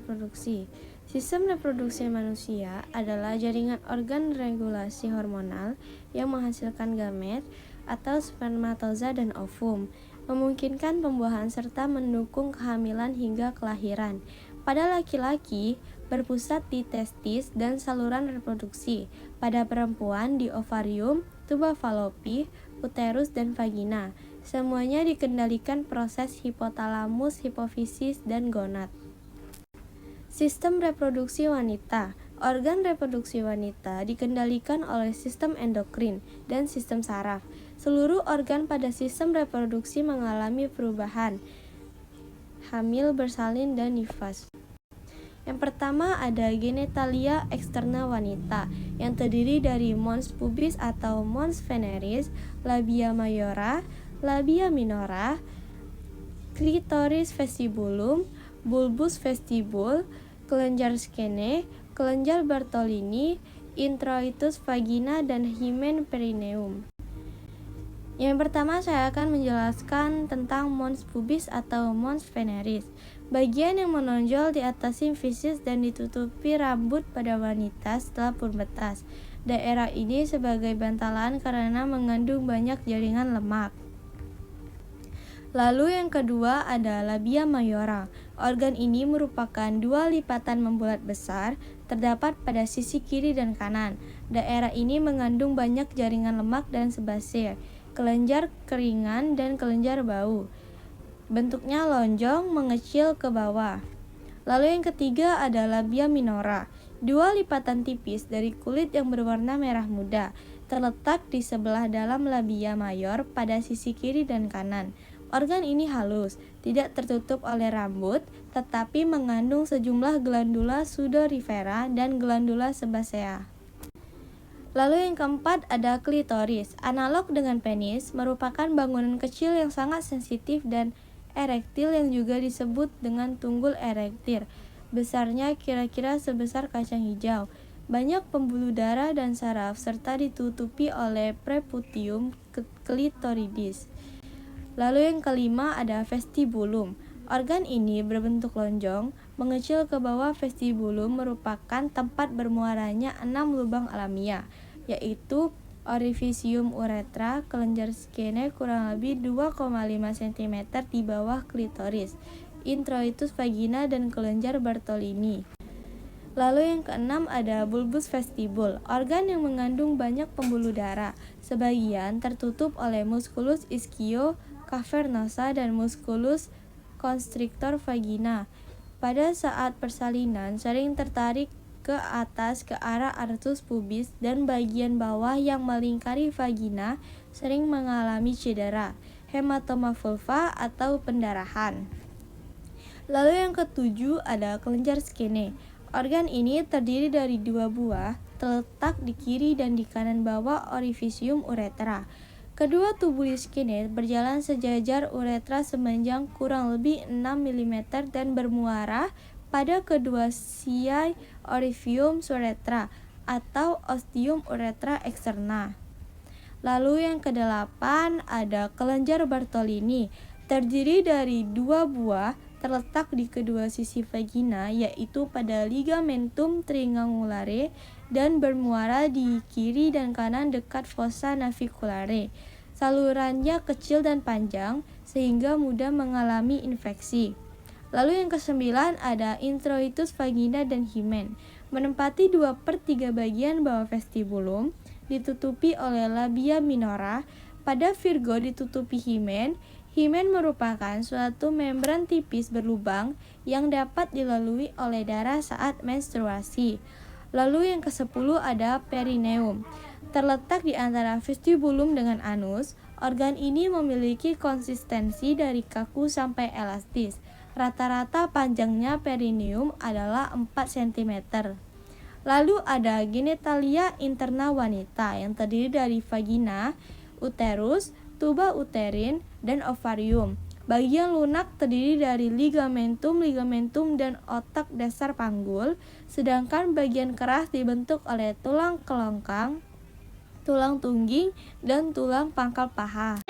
reproduksi. Sistem reproduksi manusia adalah jaringan organ regulasi hormonal yang menghasilkan gamet atau spermatoza dan ovum, memungkinkan pembuahan serta mendukung kehamilan hingga kelahiran. Pada laki-laki, berpusat di testis dan saluran reproduksi. Pada perempuan di ovarium, tuba falopi, uterus, dan vagina. Semuanya dikendalikan proses hipotalamus, hipofisis, dan gonad. Sistem reproduksi wanita. Organ reproduksi wanita dikendalikan oleh sistem endokrin dan sistem saraf. Seluruh organ pada sistem reproduksi mengalami perubahan, hamil, bersalin, dan nifas. Yang pertama ada genitalia eksterna wanita, yang terdiri dari mons pubis atau mons veneris, labia mayora, labia minora, clitoris vestibulum, bulbus vestibul, kelenjar skene, kelenjar Bartolini, introitus vagina, dan hymen perineum. Yang pertama saya akan menjelaskan tentang mons pubis atau mons veneris. Bagian yang menonjol di atas simfisis dan ditutupi rambut pada wanita setelah pubertas. Daerah ini sebagai bantalan karena mengandung banyak jaringan lemak. Lalu yang kedua ada labia mayora. Organ ini merupakan dua lipatan membulat besar, terdapat pada sisi kiri dan kanan. Daerah ini mengandung banyak jaringan lemak dan sebasir, kelenjar keringan, dan kelenjar bau. Bentuknya lonjong, mengecil ke bawah. Lalu yang ketiga ada labia minora. Dua lipatan tipis dari kulit yang berwarna merah muda, terletak di sebelah dalam labia mayor pada sisi kiri dan kanan. Organ ini halus, tidak tertutup oleh rambut, tetapi mengandung sejumlah glandula sudorifera dan glandula sebasea. Lalu yang keempat ada klitoris. Analog dengan penis, merupakan bangunan kecil yang sangat sensitif dan erektil yang juga disebut dengan tunggul erektil. Besarnya kira-kira sebesar kacang hijau. Banyak pembuluh darah dan saraf serta ditutupi oleh preputium clitoridis. Lalu yang kelima ada vestibulum. Organ ini berbentuk lonjong, mengecil ke bawah. Vestibulum merupakan tempat bermuaranya 6 lubang alamiah, yaitu orifisium uretra, kelenjar skene kurang lebih 2,5 cm di bawah klitoris, introitus vagina, dan kelenjar Bartolini. Lalu yang keenam ada bulbus vestibul, organ yang mengandung banyak pembuluh darah. Sebagian tertutup oleh musculus ischio cavernosa dan musculus constrictor vagina. Pada saat persalinan sering tertarik ke atas ke arah artus pubis, dan bagian bawah yang melingkari vagina sering mengalami cedera, hematoma vulva, atau pendarahan. Lalu yang ketujuh ada kelenjar skene. Organ ini terdiri dari 2 buah, terletak di kiri dan di kanan bawah orifisium uretra. Kedua tubulis skene berjalan sejajar uretra sepanjang kurang lebih 6 mm dan bermuara pada kedua siai orifium uretra atau ostium uretra eksterna. Lalu yang kedelapan ada kelenjar Bartolini, terdiri dari 2 buah, terletak di kedua sisi vagina, yaitu pada ligamentum triangulare dan bermuara di kiri dan kanan dekat fossa naviculare. Salurannya kecil dan panjang sehingga mudah mengalami infeksi. Lalu yang kesembilan ada introitus vagina dan hymen, menempati 2/3 bagian bawah vestibulum, ditutupi oleh labia minora. Pada virgo ditutupi hymen. Hymen merupakan suatu membran tipis berlubang yang dapat dilalui oleh darah saat menstruasi. Lalu yang ke-10 ada perineum. Terletak di antara vestibulum dengan anus, organ ini memiliki konsistensi dari kaku sampai elastis. Rata-rata panjangnya perineum adalah 4 cm. Lalu ada genitalia interna wanita yang terdiri dari vagina, uterus, tuba uterin, dan ovarium. Bagian lunak terdiri dari ligamentum, dan otak dasar panggul, sedangkan bagian keras dibentuk oleh tulang kelongkang, tulang tungging, dan tulang pangkal paha.